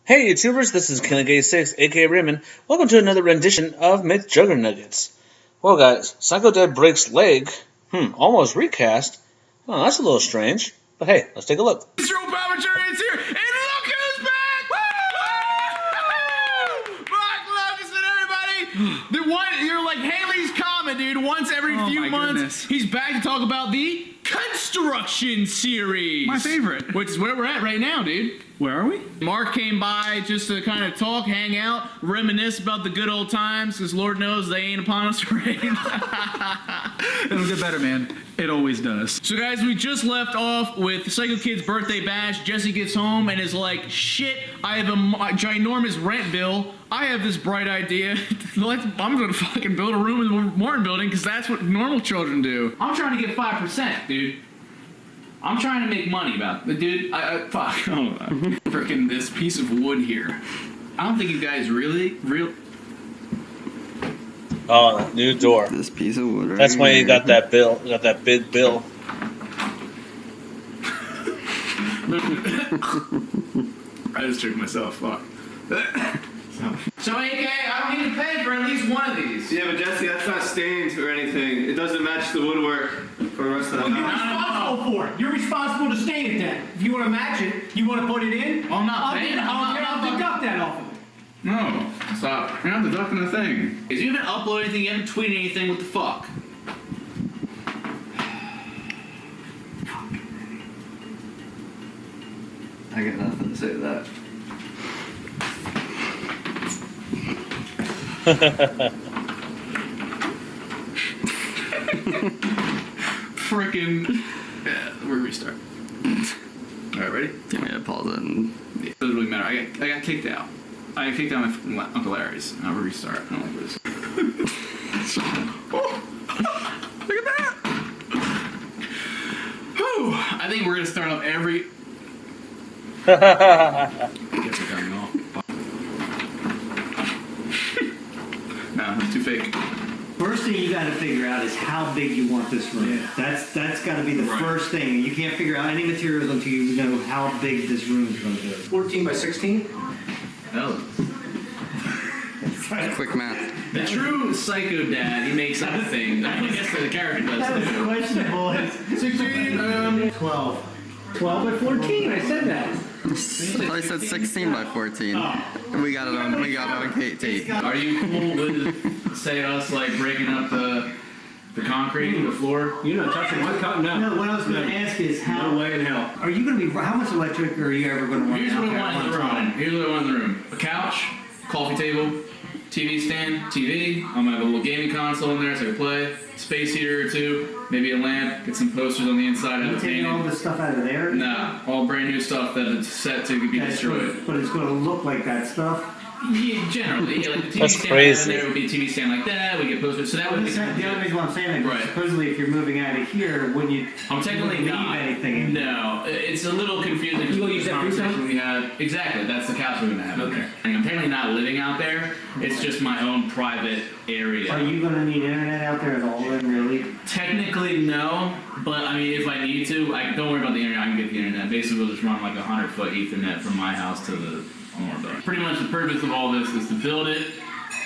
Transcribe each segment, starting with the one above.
Hey YouTubers, this is Killing86, aka Raymond. Welcome to another rendition of Mcjuggernuggets. Well guys, Psycho Dad breaks leg. Almost recast. Oh, that's a little strange. But hey, let's take a look. Mr. Obamature is here, and look who's back! Woo! Mark Lucas and everybody! The one, you're like Haley's Comet, dude. Once every few months, he's back to talk about the Construction series. My favorite. Which is where we're at right now, dude. Where are we? Mark came by just to kind of talk, hang out, reminisce about the good old times, because Lord knows they ain't upon us right. It'll get better, man. It always does. So guys, we just left off with Psycho Kid's birthday bash. Jesse gets home and is like, shit, I have a ginormous rent bill. I have this bright idea. I'm gonna fucking build a room in the Morton building, because that's what normal children do. I'm trying to get 5%, dude. I'm trying to make money about it. Dude, fuck. Freaking this piece of wood here. I don't think you guys real. Oh, new door. This piece of wood right That's why here. you got that bill. You got that big bill. I just tricked myself, fuck. So, AK, I don't need to pay for at least one of these. Yeah, but Jesse, that's not stained or anything. It doesn't match the woodwork for the rest of the You're house. responsible for it. You're responsible to stain it then. If you want to match it, you want to put it in, I'm not I'll paying. deduct that off of it. No, stop. You're not deducting a thing. Because you haven't uploaded anything, you haven't tweeted anything, what the fuck? I got nothing to say to that. Freaking. Yeah, we're restart. Alright, ready? Give me a pause it and It doesn't really matter. I got kicked out. I got kicked out of my Uncle Larry's. I'll restart. I don't like this. Look at that! Whew. I think we're gonna start off every. Guess we're coming off. No, it's too fake. First thing you got to figure out is how big you want this room. Yeah. That's got to be the first thing. You can't figure out any materials until you know how big this room is going to be. 14 by 16? No. quick math. The true psycho dad, he makes up things. I guess the character does That was too. questionable. 16, 12. 12 by 14. I said that. I said 16 by 14. We got it on tape. Are you cool with, say, us like breaking up the concrete, the floor? You're not touching my cut? No. No, what I was going to ask is how. No way in hell. Are you going to be? How much electric are you ever going to run? Here's out what I there want in the at one time? room. Here's what I want in the room: a couch, coffee table, TV stand, TV. I'm gonna have a little gaming console in there so I can play. Space heater or two, maybe a lamp. Get some posters on the inside. Are Have you a taking all painting. this stuff out of there? Nah, all brand new stuff that is set to be destroyed. But it's going to look like that stuff. Yeah, generally, yeah, like the TV That's stand crazy. there would be a TV stand like that. We get posters, so that would be. The only reason why I'm saying that is Right. supposedly if you're moving out of here, wouldn't you? I'm technically leave not. anything in. No, it's a little confusing. You gonna use that free conversation we had. Exactly, that's the couch we're gonna have. Okay. And I'm technically not living out there. It's just my own private area. Are you going to need internet out there at all then, really? Technically, no, but I mean, if I need to, don't worry about the internet. I can get the internet. Basically, we'll just run like 100-foot Ethernet from my house to the Moore building. Pretty much the purpose of all this is to build it,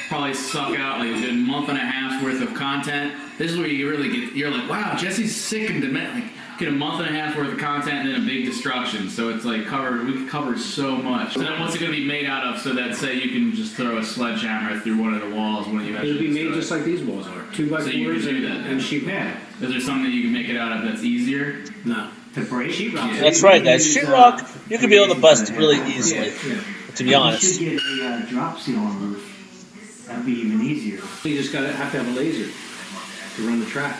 probably suck out like a good month and a half's worth of content. This is where you really get, you're like, wow, Jesse's sick and demented. Like, get a month and a half worth of content and then a big destruction. So it's like we can cover so much. So then what's it going to be made out of so that, say, you can just throw a sledgehammer through one of the walls when you actually It'll be made destroy just it? like these walls are. 2x4s So you can do that. and sheet Yeah. Is there something that you can make it out of that's easier? No. To break sheetrock. Yeah. That's right, guys. Sheetrock, you could be able to bust really easily. Yeah. To be You honest. should get a drop ceiling roof. That'd be even easier. You just have to have a laser to run the track.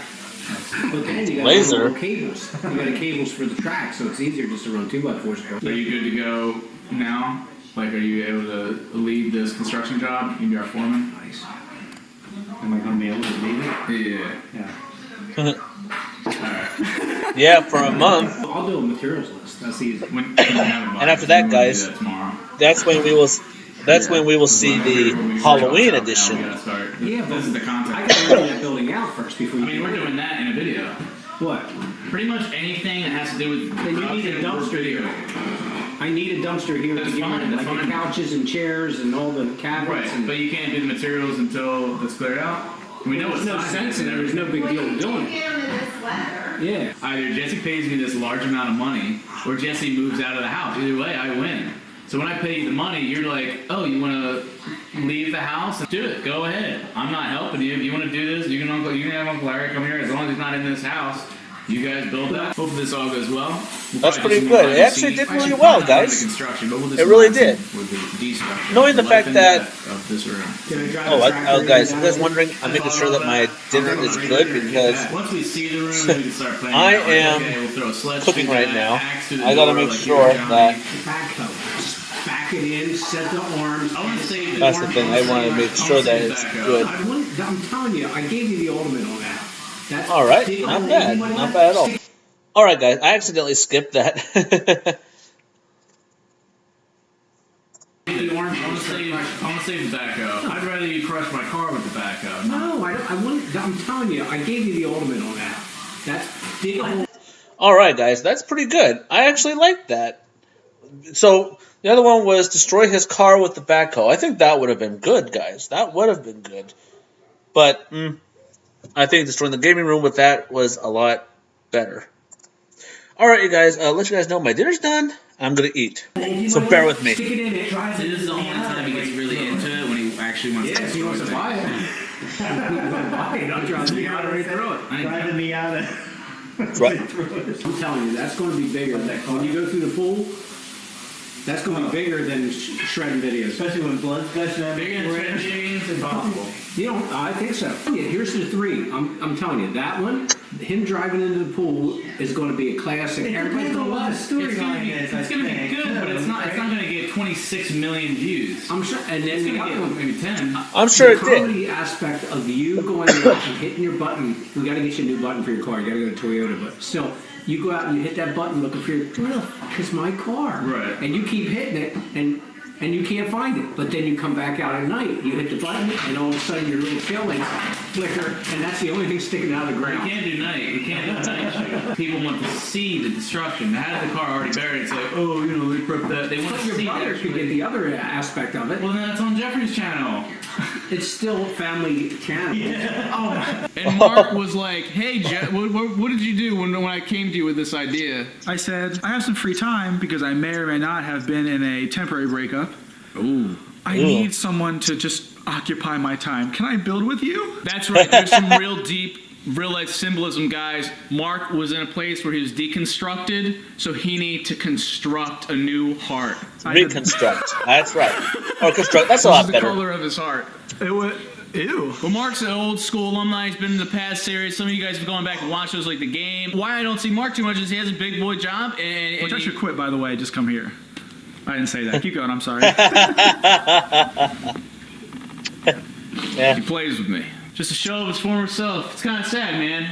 But then you got Laser? cables. You got cables for the track, so it's easier just to run 2x4s across. Are you good to go now? Like, are you able to lead this construction job? You can be our foreman? Nice. Am I going to be able to leave it? Yeah. Yeah. Alright. Yeah, for a month. I'll do a materials list. That's easy. And after that, guys, tomorrow. That's when we will see the Halloween edition. Yeah, This is the content. I gotta rent that building out first before I you mean, we're doing that in a video. What? Pretty much anything that has to do with Then you need a production or dumpster video. I need a dumpster here to get rid of like the couches and chairs and all the cabinets. Right, but you can't do the materials until it's cleared out. We know There's no sense in it. There's no big deal doing it. Yeah. Either Jesse pays me this large amount of money, or Jesse moves out of the house. Either way, I win. So when I pay you the money, you're like, oh, you want to leave the house? Do it. Go ahead. I'm not helping you. If you want to do this, you can have Uncle Larry come here. As long as he's not in this house, you guys build that. Hopefully this all goes well. That's pretty good. It actually did really well, guys. It really did. Knowing the fact that... Oh, guys, you guys wondering, I'm making sure that my dinner is good because once we see the room, we can start playing. I am cooking right now. I gotta make sure that... Back it in, set the arms. I want to say that's the thing. I want to make sure that it's good. I'm telling you, I gave you the ultimate on that. That's all right, not bad, not bad at all. All right, guys, I accidentally skipped that. I want to save the backhoe. I'd rather you crush my car with the backhoe. No, I don't. I'm telling you, I gave you the ultimate on that. That's dig a hole. All right, guys, that's pretty good. I actually like that. So the other one was destroy his car with the backhoe. I think that would have been good, guys. That would have been good. But I think destroying the gaming room with that was a lot better. All right, you guys. Let you guys know my dinner's done. I'm gonna eat. So bear with me. Stick it in it. This is the only time he gets really into it when he actually wants to. Yes, he wants to buy it. I'm driving me out right through it. Driving me out of... Right. I'm telling you, that's going to be bigger. When you go through the pool, that's going to be bigger than shredding videos. Especially when blood's gushing out. Bigger than shredding videos is impossible. You know, I think so. Yeah, here's the three. I'm telling you, that one, him driving into the pool is going to be a classic. Everybody's going to love it. It's going to be good, but it's not going to get 26 million views. I'm sure. And then It's going to get maybe 10. I'm sure it the did. comedy aspect of you going out and hitting your button. We got to get you a new button for your car. You got to go to Toyota, but still. You go out and you hit that button looking for your, where the fuck is my car? Right. And you keep hitting it, and you can't find it. But then you come back out at night, you hit the button, and all of a sudden your little tail lights flicker, and that's the only thing sticking out of the ground. You can't do night. You can't do night shoot. People want to see the destruction. They had the car already buried. It's like, oh, you know, they broke that. They want But to your see brother could get the other aspect of it. Well, then that's on Jeffrey's channel. It's still family channel. Yeah. And Mark was like, hey, Jeff, what did you do when I came to you with this idea? I said, I have some free time because I may or may not have been in a temporary breakup. Ooh. I need someone to just occupy my time. Can I build with you? That's right. There's some real deep, real life symbolism, guys. Mark was in a place where he was deconstructed, so he needed to construct a new heart. Reconstruct. That's right. Or construct. That's a lot the better. color of his heart. It was, ew. Well, Mark's an old school alumni. He's been in the past series. Some of you guys have gone back and watched those like The Game. Why I don't see Mark too much is he has a big boy job. Which I should quit, by the way. Just come here. I didn't say that. Keep going. I'm sorry. Yeah. He plays with me. Just a show of his former self. It's kind of sad, man.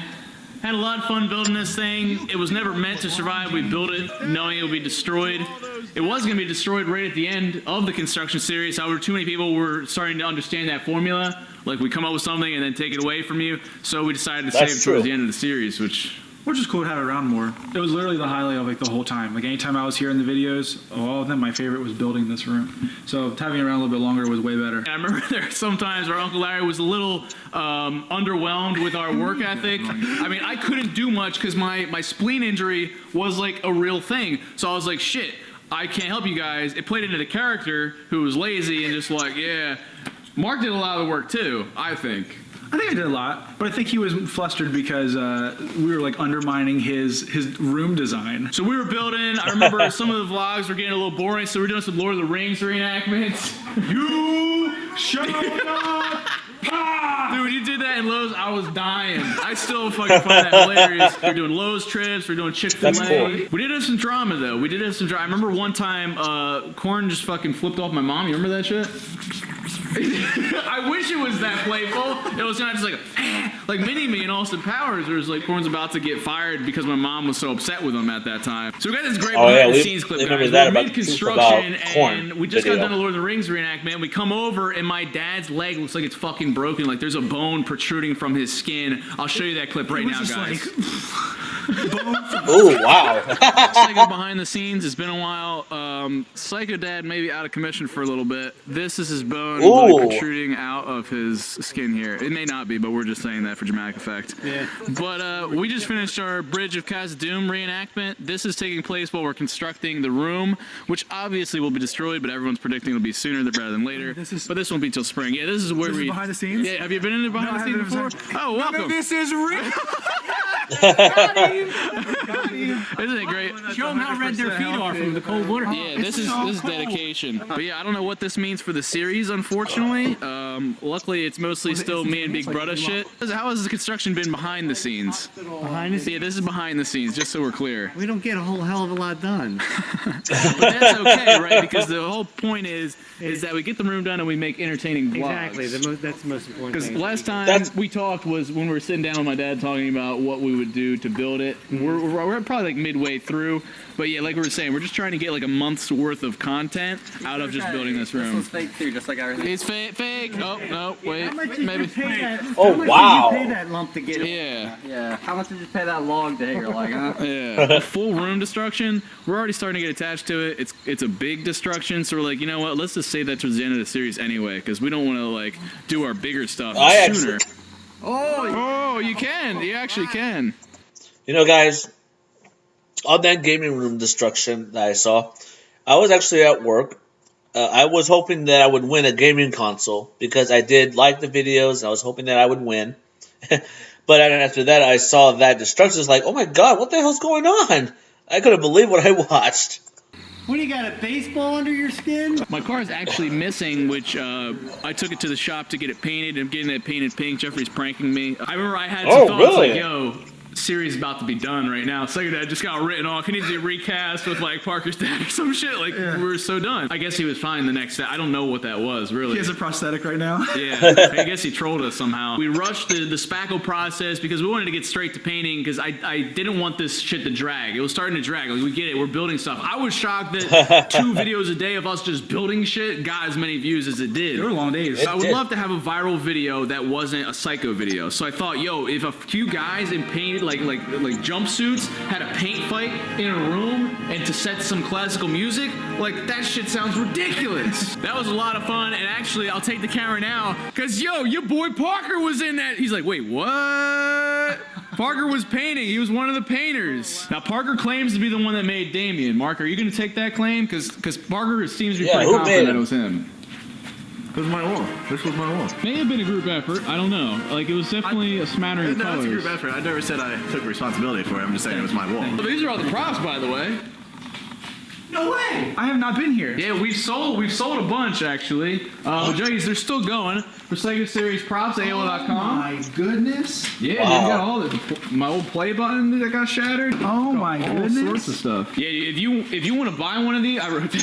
Had a lot of fun building this thing. It was never meant to survive. We built it knowing it would be destroyed. It was going to be destroyed right at the end of the construction series. However, too many people were starting to understand that formula. Like, we come up with something and then take it away from you. So we decided to save it towards the end of the series, which is cool to have it around more. It was literally the highlight of like the whole time. Like anytime I was here in the videos, all of them, my favorite was building this room. So having it around a little bit longer was way better. I remember there were some times where Uncle Larry was a little underwhelmed with our work ethic. I mean, I couldn't do much because my spleen injury was like a real thing. So I was like, shit, I can't help you guys. It played into the character who was lazy and just like, yeah. Mark did a lot of the work too, I think. I think I did a lot, but I think he was flustered because we were like undermining his room design. So we were building. I remember some of the vlogs were getting a little boring, so we were doing some Lord of the Rings reenactments. You shut up! Dude, when you did that in Lowe's, I was dying. I still fucking find that hilarious. We're doing Lowe's trips. We're doing Chick-fil-A. That's cool. We did have some drama though. We did have some drama. I remember one time, Corn just fucking flipped off my mom. You remember that shit? I wish it was that playful. It was kind of just like, Like Mini-Me and Austin Powers, there's like Corn's about to get fired because my mom was so upset with him at that time. So we got this great behind the scenes clip. Remember Guys. that We're about mid-construction Corn and we just video. got done the Lord of the Rings reenactment. We come over and my dad's leg looks like it's fucking broken. Like there's a bone protruding from his skin. I'll show you that clip right now, guys. Oh wow! Psycho behind the scenes. It's been a while. Psycho Dad may be out of commission for a little bit. This is his bone protruding out of his skin here. It may not be, but we're just saying that for dramatic effect. Yeah. But we just finished our Bridge of Khazad Dûm reenactment. This is taking place while we're constructing the room, which obviously will be destroyed, but everyone's predicting it'll be sooner rather than later. But this won't be till spring. Yeah, this is where we behind the scenes. Yeah, have you been in the behind the scenes before? Oh, welcome. This is real. Isn't it great? Show them how red their feet are from the cold water. Yeah, this is dedication. But yeah, I don't know what this means for the series, unfortunately. Luckily, it's mostly still me and Big Brother shit. How has the construction been behind the scenes? Behind the scenes? Yeah, this is behind the scenes, just so we're clear. We don't get a whole hell of a lot done. But that's okay, right? Because the whole point is that we get the room done and we make entertaining vlogs. Exactly, that's the most important Because thing. last time we talked was when we were sitting down with my dad talking about what we would do to build it. We're probably like midway through, but yeah, like we were saying, we're just trying to get like a month's worth of content out of just building this room. This was fake too, just like everything. It's fake. Oh no, wait, How much did maybe. you pay that? Oh, how much wow. Did you pay that lump to get it? Yeah. Yeah. How much did you pay that log to hit your leg, huh? Yeah, full room destruction. We're already starting to get attached to it. It's a big destruction, so we're like, you know what? Let's just save that towards the end of the series anyway, because we don't want to like do our bigger stuff sooner. Oh, you can. You actually can. You know, guys, on that gaming room destruction that I saw, I was actually at work. I was hoping that I would win a gaming console because I did like the videos. And I was hoping that I would win. But after that, I saw that destruction. It's like, oh my god, what the hell's going on? I couldn't believe what I watched. What do you got, a baseball under your skin? My car is actually missing, which I took it to the shop to get it painted. I'm getting it painted pink. Jeffrey's pranking me. I remember I had some thoughts like, yo, series about to be done right now. Psycho Dad just got written off. He needs to recast with like Parker's dad or some shit. Like we're so done. I guess he was fine the next day. I don't know what that was really. He has a prosthetic right now. Yeah, I guess he trolled us somehow. We rushed the spackle process because we wanted to get straight to painting because I didn't want this shit to drag. It was starting to drag. Like we get it, we're building stuff. I was shocked that 2 videos a day of us just building shit got as many views as it did. They were long days. I would love to have a viral video that wasn't a Psycho video. So I thought, yo, if a few guys in painted like jumpsuits had a paint fight in a room and to set some classical music, like that shit sounds ridiculous. That was a lot of fun, and actually I'll take the camera now because yo, your boy Parker was in that. He's like, wait, what? Parker was painting. He was one of the painters. Now Parker claims to be the one that made Damien. Mark, are you going to take that claim? Because Parker seems to be pretty confident that it was him. This was my wall. This was my wall. May have been a group effort. I don't know. Like, it was definitely a smattering of No, colors. it's a group effort. I never said I took responsibility for it. I'm just saying it was my wall. Well, these are all the props, by the way. No way! I have not been here. Yeah, we've sold a bunch, actually. Juggies, they're still going. For Psycho Series props, AOL.com. My goodness. Yeah, Wow. you got all my old play button that got shattered. Oh my goodness. All sorts of stuff. Yeah, if you want to buy one of these, I wrote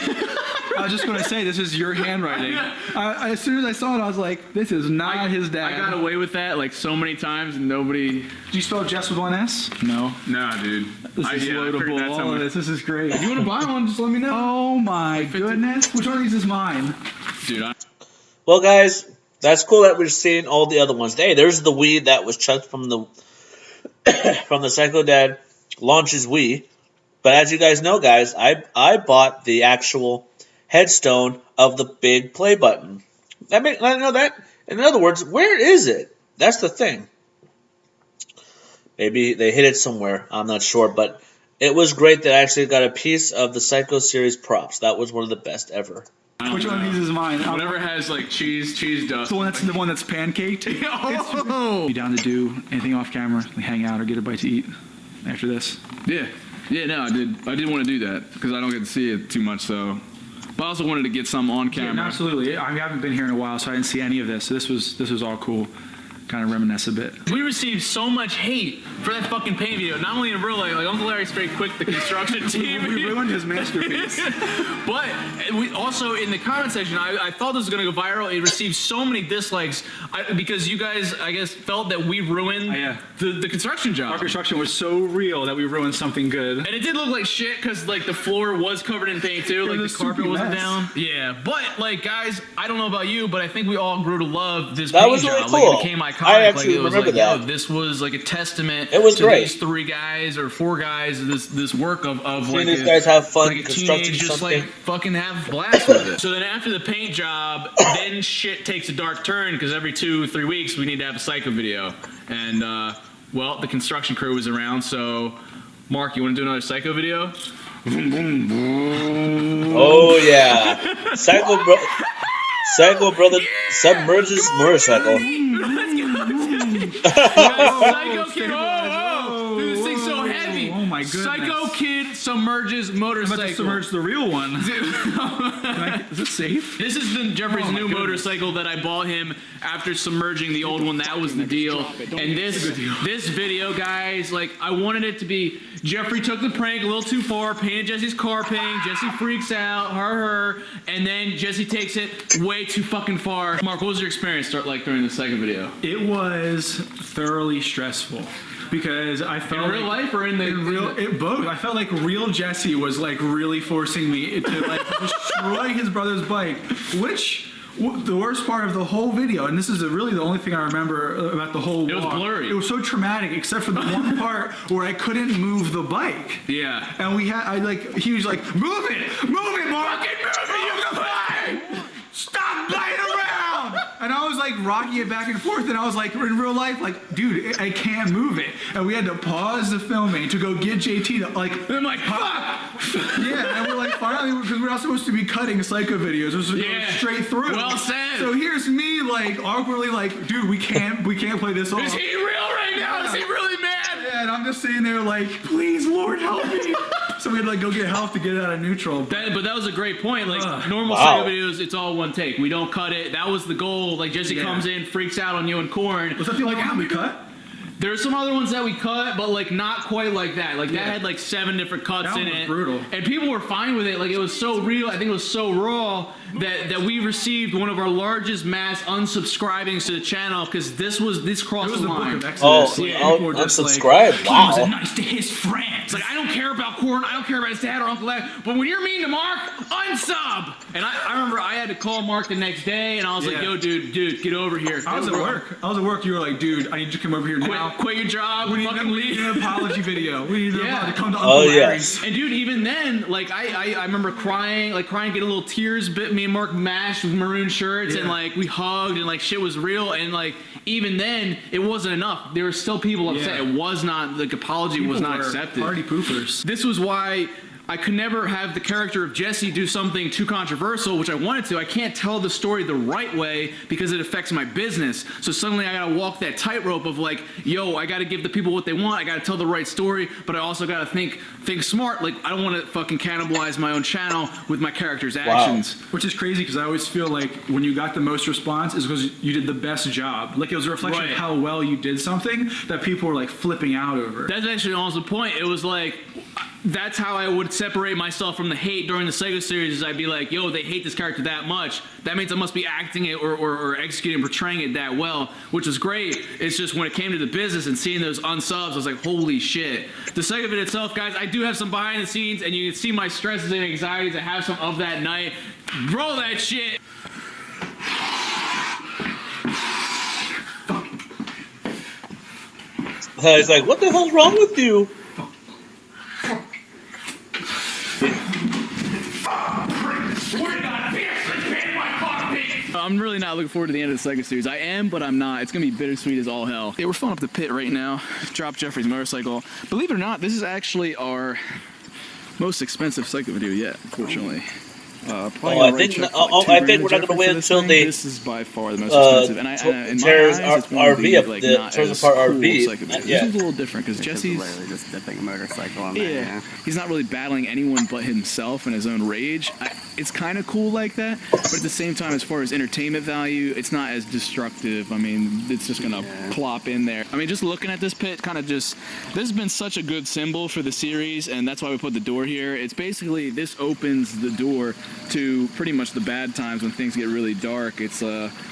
I was just going to say, this is your handwriting. As soon as I saw it, I was like, this is not his dad. I got away with that like so many times and nobody... Do you spell Jess with one S? No. Nah, dude. This is loadable. All of this. This is great. If you want to buy one, just let me know. Oh my goodness. Which one of these is mine? Dude, Well, guys, that's cool that we're seeing all the other ones. Hey, there's the Wii that was chucked from the from the Psycho Dad launches Wii. But as you guys know, guys, I bought the actual headstone of the big play button. I know that. In other words, where is it? That's the thing. Maybe they hid it somewhere. I'm not sure, but it was great that I actually got a piece of the Psycho series props. That was one of the best ever. Which one of these is mine? whatever has like cheese dust. The one that's pancaked. Oh! You down to do anything off camera? Like hang out or get a bite to eat after this? Yeah, no, I did want to do that because I don't get to see it too much, so. But I also wanted to get some on camera. Yeah, absolutely. I haven't been here in a while, so I didn't see any of this. So this was all cool. kind of reminisce a bit. We received so much hate for that fucking paint video. Not only in real life, like Uncle Larry straight quit the construction team. We ruined his masterpiece. But we also in the comment section, I thought this was gonna go viral. It received so many dislikes because you guys, I guess, felt that we ruined the construction job. Our construction was so real that we ruined something good. And it did look like shit because like the floor was covered in paint too. Like the carpet wasn't down. Yeah, but like guys, I don't know about you, but I think we all grew to love this paint job. Really cool. Like, it became iconic. I actually like, it was remember like, that. Yo, this was like a testament to these 3 guys or 4 guys. This work of like these guys have fun like a constructing teenage, just something. like fucking have blast with it. So then after the paint job, then shit takes a dark turn because every 2-3 weeks we need to have a Psycho video, and well, the construction crew was around. So Mark, you want to do another Psycho video? Oh yeah, Psycho brother submerges motorcycle. Psycho Kid, oh, dude, this thing's so heavy. Oh my goodness. Psycho Kid submerges motorcycle. I'm about to submerge the real one. Is it safe? This is Jeffrey's new motorcycle that I bought him after submerging the old one. That was the deal. And this video, guys, like I wanted it to be Jeffrey took the prank a little too far, painted Jesse's car pink, Jesse freaks out, her, and then Jesse takes it way too fucking far. Mark, what was your experience like during the Psycho video? It was thoroughly stressful. Because I felt in real life or in both. I felt like real Jesse was like really forcing me to like destroy his brother's bike, which the worst part of the whole video, and this is really the only thing I remember about the whole walk. It was blurry. It was so traumatic, except for the one part where I couldn't move the bike. Yeah. And he was like, move it, Mark, move it, you can fly! Stop playing around! And I was like rocking it back and forth, and I was like, in real life, like, dude, I can't move it. And we had to pause the filming to go get JT to like, I'm like, fuck! Yeah, and we're like, finally, because we're not supposed to be cutting Psycho videos, we're supposed to go straight through. Well said. So here's me, like, awkwardly, like, dude, we can't play this off. Is he real right now? Is he really mad? Yeah, and I'm just sitting there like, please, Lord, help me. So we had to like go get help to get it out of neutral. But that was a great point. Like normal Psycho videos, it's all one take. We don't cut it. That was the goal. Like Jesse comes in, freaks out on you and Corn. Was that the only one we cut? There's some other ones that we cut, but like not quite like that. Like that had like 7 different cuts that in was it. Brutal. And people were fine with it. Like it was so real. I think it was so raw that we received one of our largest mass unsubscribings to the channel because this crossed the line. Unsubscribe. Wow. He was nice to his friends. Like I don't care about Corn. I don't care about his dad or Uncle Larry. But when you're mean to Mark, unsub. And I remember I had to call Mark the next day, and I was like, "Yo, dude, get over here." I was at work. You were like, "Dude, I need you to come over here now. Quit your job. We need an apology video. We need to come to Uncle Larry's." And dude, even then, like I remember crying, get a little tears bit. Me and Mark mashed with maroon shirts, and like we hugged, and like shit was real. And like even then, it wasn't enough. There were still people upset. It was not apology was not accepted. Party poopers. This was why I could never have the character of Jesse do something too controversial, which I wanted to. I can't tell the story the right way because it affects my business. So suddenly I gotta walk that tightrope of like, yo, I gotta give the people what they want. I gotta tell the right story, but I also gotta think smart. Like I don't want to fucking cannibalize my own channel with my character's actions. Which is crazy because I always feel like when you got the most response is because you did the best job. Like it was a reflection of how well you did something that people were like flipping out over. That's actually almost the point. It was like, that's how I would separate myself from the hate during the Psycho series is I'd be like, yo, they hate this character that much. That means I must be acting it or executing and portraying it that well, which was great. It's just when it came to the business and seeing those unsubs, I was like, holy shit. The Psycho vid itself, guys, I do have some behind the scenes and you can see my stresses and anxieties. I have some of that night. Roll that shit. He's like, what the hell's wrong with you? I'm really not looking forward to the end of the Psycho series. I am, but I'm not. It's going to be bittersweet as all hell. Yeah, we're filling up the pit right now. Drop Jeffrey's motorcycle. Believe it or not, this is actually our most expensive Psycho video yet, unfortunately. I think we're not going to wait until they This is by far the most expensive. And in my eyes, it's one of the, like, not as cool Psycho videos. This is a little different because Jesse's literally just dipping a motorcycle on there. He's not really battling anyone but himself and his own rage. it's kind of cool like that, but at the same time, as far as entertainment value, it's not as destructive. I mean, it's just gonna plop in there. I mean, just looking at this pit, this has been such a good symbol for the series, and that's why we put the door here. It's basically, this opens the door to pretty much the bad times when things get really dark. It's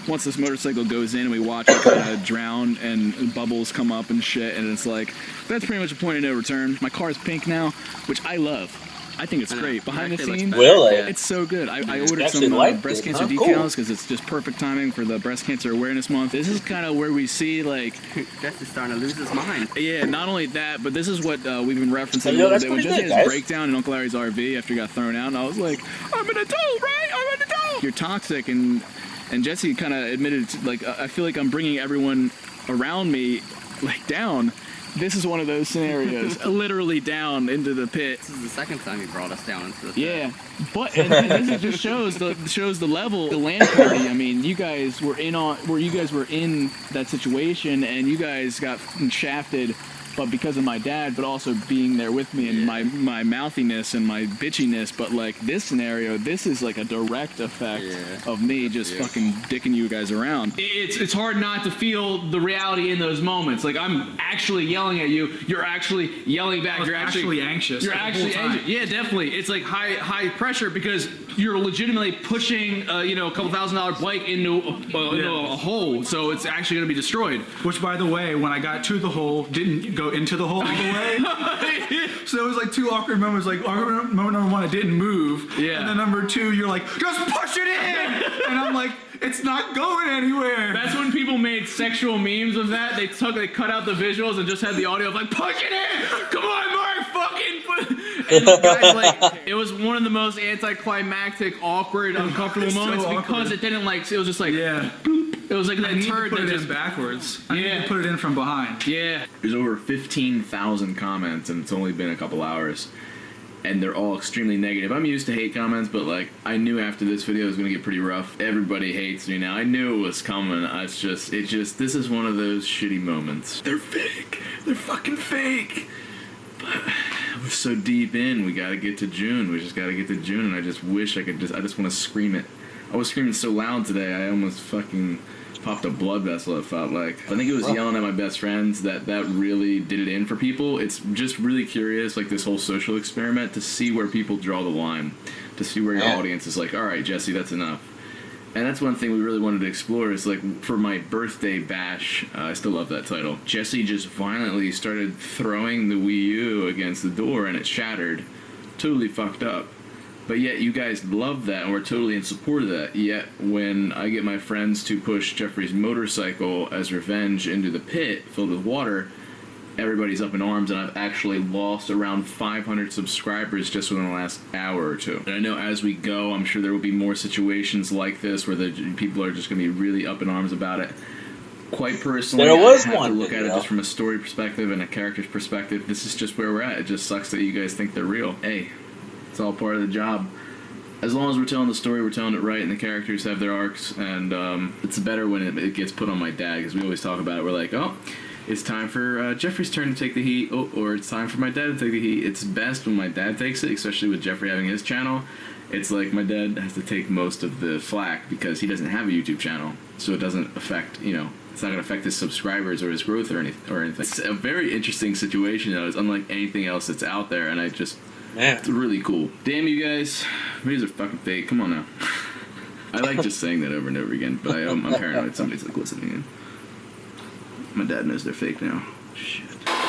once this motorcycle goes in and we watch it kind of drown and bubbles come up and shit, and it's like, that's pretty much a point of no return. My car is pink now, which I love. I think it's great. Behind the scenes, Really? it's so good. I ordered actually some liked breast it. cancer Huh? decals Cool. because it's just perfect timing for the Breast Cancer Awareness Month. This is kind of where we see, like, Jesse's starting to lose his mind. yeah, not only that, but this is what we've been referencing a Yo, little that's bit. When pretty Jesse good, had his guys. breakdown in Uncle Larry's RV after he got thrown out, and I was like, I'm an adult, right? I'm an adult. You're toxic, and Jesse kind of admitted, like, I feel like I'm bringing everyone around me, like, down. This is one of those scenarios, literally down into the pit. This is the second time he brought us down into the pit. Yeah, but and this just shows the level, the land party. I mean, you guys were in that situation, and you guys got shafted, but because of my dad, but also being there with me and my mouthiness and my bitchiness. But like this scenario, this is like a direct effect of me just fucking dicking you guys around. It's hard not to feel the reality in those moments. Like, I'm actually yelling at you, you're actually yelling back. You're actually anxious. You're the whole actually time. anxious. Yeah, definitely. It's like high pressure because you're legitimately pushing a couple $1,000 bike into a hole, so it's actually going to be destroyed. Which, by the way, when I got to the hole, didn't go into the hole all the way. So it was like two awkward moments. Like, awkward moment number one, I didn't move. Yeah. And then number two, you're like, just push it in! And I'm like, it's not going anywhere. That's when people made sexual memes of that. They cut out the visuals and just had the audio of like, push it in! Come on, Mark, fucking push. And the guys, like, it was one of the most anticlimactic, awkward, uncomfortable It's so moments because awkward. it didn't like, it was just like, Yeah. it was like I that need to turd put that it just, in backwards. I need Yeah. to put it in from behind. yeah. There's over 15,000 comments, and it's only been a couple hours. And they're all extremely negative. I'm used to hate comments, but like, I knew after this video it was gonna get pretty rough. Everybody hates me now. I knew it was coming. This is one of those shitty moments. They're fake. They're fucking fake. But we're so deep in, we gotta get to June. We just gotta get to June, and I just wish I just wanna scream it. I was screaming so loud today, I almost fucking popped a blood vessel, it felt like. I think it was yelling at my best friends that really did it in for people. It's just really curious, like this whole social experiment, to see where people draw the line, to see where your audience is like, all right, Jesse, that's enough. And that's one thing we really wanted to explore is like for my birthday bash, I still love that title, Jesse just violently started throwing the Wii U against the door and it shattered. Totally fucked up. But yet you guys love that and we're totally in support of that. Yet when I get my friends to push Jeffrey's motorcycle as revenge into the pit filled with water, everybody's up in arms, and I've actually lost around 500 subscribers just within the last hour or two. And I know as we go, I'm sure there will be more situations like this where the people are just going to be really up in arms about it. Quite personally, There was I have one to look at it video. just from a story perspective and a character's perspective. This is just where we're at. It just sucks that you guys think they're real. Hey, it's all part of the job. As long as we're telling the story, we're telling it right, and the characters have their arcs, and it's better when it gets put on my dad, because we always talk about it. We're like, oh, it's time for Jeffrey's turn to take the heat, or it's time for my dad to take the heat. It's best when my dad takes it, especially with Jeffrey having his channel. It's like my dad has to take most of the flack because he doesn't have a YouTube channel, so it doesn't affect, it's not going to affect his subscribers or his growth or anything. It's a very interesting situation, though. It's unlike anything else that's out there, and it's really cool. Damn you guys. Videos are fucking fake. Come on now. I like just saying that over and over again, but I'm paranoid somebody's like listening in. My dad knows they're fake now. Shit.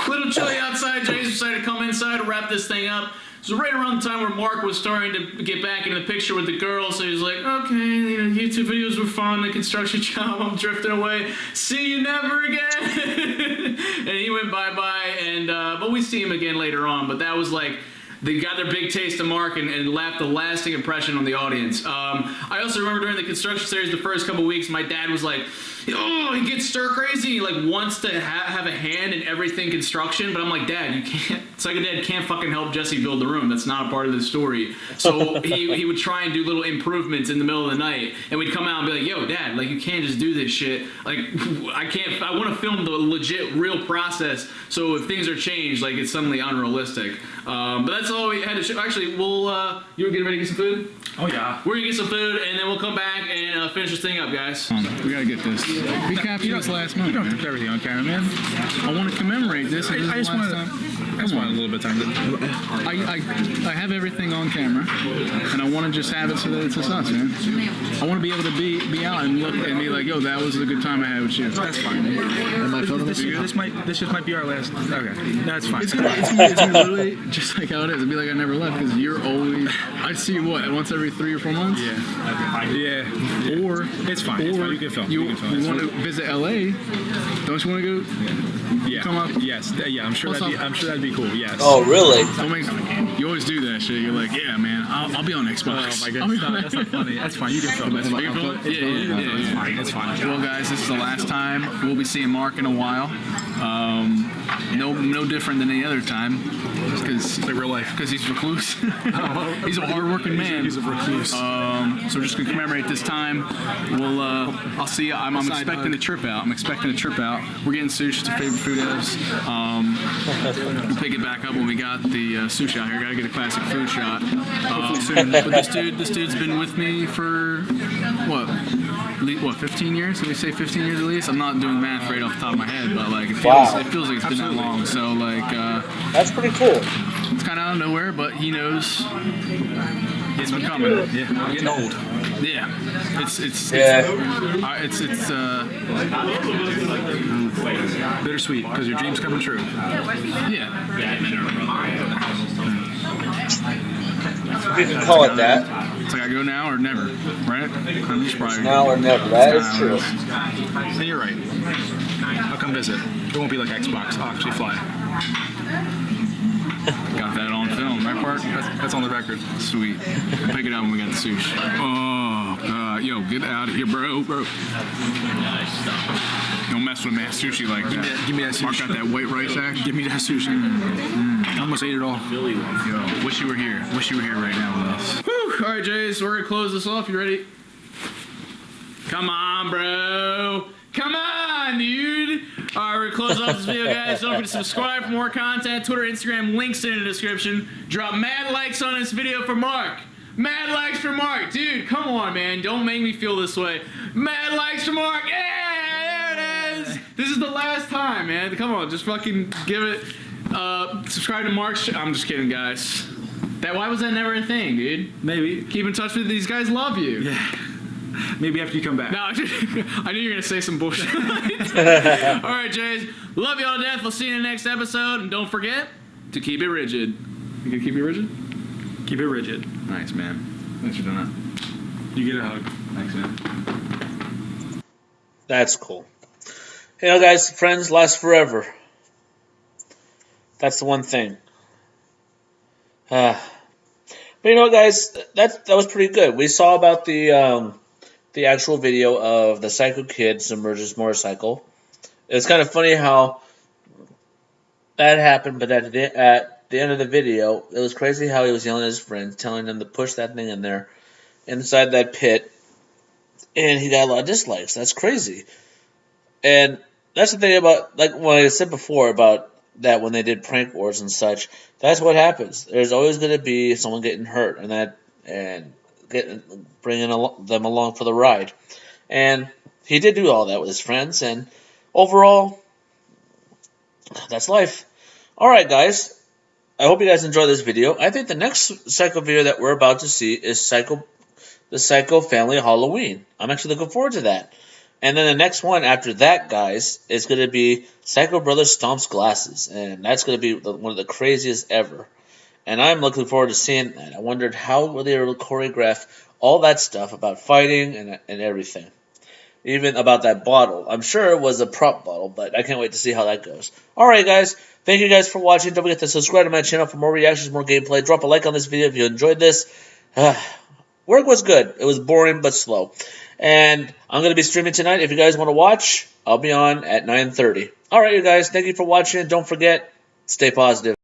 Little chilly outside. James decided to come inside to wrap this thing up. So right around the time where Mark was starting to get back into the picture with the girl, so he was like, okay, YouTube videos were fun, the construction job, I'm drifting away. See you never again. And he went bye-bye, and but we see him again later on. But that was like, they got their big taste of Mark and left a lasting impression on the audience. I also remember during the construction series, the first couple weeks, my dad was like, oh, he gets stir crazy. He like wants to have a hand in everything construction, but I'm like, Dad, you can't. Psycho Dad can't fucking help Jesse build the room. That's not a part of the story. So he would try and do little improvements in the middle of the night, and we'd come out and be like, yo, Dad, like you can't just do this shit. Like I want to film the legit, real process. So if things are changed, like it's suddenly unrealistic. But that's all we had to show. Actually, you were getting ready to get some food? Oh yeah. We're gonna get some food, and then we'll come back and finish this thing up, guys. We gotta get this. We captured this last month. You don't have to put everything on camera, man. I want to commemorate this. I just want a little bit of time. I have everything on camera, and I want to just have it so that it's us, man. I want to be able to be out and look and be like, yo, that was a good time I had with you. That's fine. Am I filming this just might be our last. Okay, that's fine. It's gonna be literally just like how it is. It'd be like I never left because you're always. I see you what once every 3 or 4 months. Yeah. Or it's fine. You can film. You want to visit LA? Don't you want to go? Yeah. Come up. Yes. Yeah. I'm sure that'd be cool. Yes. Oh, really? You always do that shit. You're like, yeah, man, I'll be on Xbox. Oh my God. That's not funny. That's fine. You can film. That's fine. Yeah. It's fine. It's fine. Well, guys, this is the last time we'll be seeing Mark in a while. No different than any other time, because like real life. Because he's recluse. He's a hardworking man. He's a recluse. So we're just gonna commemorate this time. We'll I'll see you. I'm expecting a trip out. We're getting sushi. It's our favorite food is. We'll pick it back up when we got the sushi out here. Gotta get a classic food shot. Hopefully soon. But this dude's been with me for what 15 years? Did we say 15 years at least? I'm not doing math right off the top of my head, but like it feels like it's been that long. So like that's pretty cool. It's kind of out of nowhere, but he knows it's been coming. Yeah, I'm getting old. Yeah, it's bittersweet because your dream's coming true. Yeah. You can call it that. It's like I go now or never, right? I'm just probably now or never. That is true. And you're right. I'll come visit. It won't be like Xbox. I'll actually fly. Got that on film, right, Park? That's on the record. Sweet. We'll pick it up when we got the sushi. Oh, yo, get out of here, bro. Don't mess with man sushi like that. Give me that sushi. Mark got that white rice act. Give me that sushi. I almost ate it all. Yo, wish you were here. Wish you were here right now with us. Whew. All right, Jays, we're gonna close this off. You ready? Come on, bro. Come on, dude. All right, we're gonna close off this video, guys. Don't forget to subscribe for more content. Twitter, Instagram, links in the description. Drop mad likes on this video for Mark. Mad likes for Mark. Dude, come on, man. Don't make me feel this way. Mad likes for Mark. Yeah, there it is. This is the last time, man. Come on, just fucking give it. Subscribe to Mark's. I'm just kidding, guys. Why was that never a thing, dude? Maybe. Keep in touch with these guys. Love you. Yeah. Maybe after you come back. No, I knew you were going to say some bullshit. All right, Jays. Love you all to death. We'll see you in the next episode. And don't forget to keep it rigid. You going to keep it rigid? Keep it rigid. Nice, man. Thanks for doing that. You get a hug. Thanks, man. That's cool. You know, guys, friends last forever. That's the one thing. But you know, guys, that was pretty good. We saw about the actual video of the Psycho Kid submerge his motorcycle. It's kind of funny how that happened, but at the end of the video, it was crazy how he was yelling at his friends, telling them to push that thing in there, inside that pit, and he got a lot of dislikes. That's crazy. And that's the thing about, like what I said before about that when they did prank wars and such, that's what happens. There's always going to be someone getting hurt, and bringing them along for the ride. And he did do all that with his friends, and overall, that's life. All right, guys. I hope you guys enjoyed this video. I think the next Psycho video that we're about to see is the Psycho Family Halloween. I'm actually looking forward to that. And then the next one after that, guys, is going to be Psycho Brothers Stomps Glasses. And that's going to be one of the craziest ever. And I'm looking forward to seeing that. I wondered how will they choreograph all that stuff about fighting and everything. Even about that bottle. I'm sure it was a prop bottle, but I can't wait to see how that goes. Alright, guys. Thank you guys for watching. Don't forget to subscribe to my channel for more reactions, more gameplay. Drop a like on this video if you enjoyed this. Work was good. It was boring but slow. And I'm going to be streaming tonight. If you guys want to watch, I'll be on at 9:30. Alright, you guys. Thank you for watching. Don't forget, stay positive.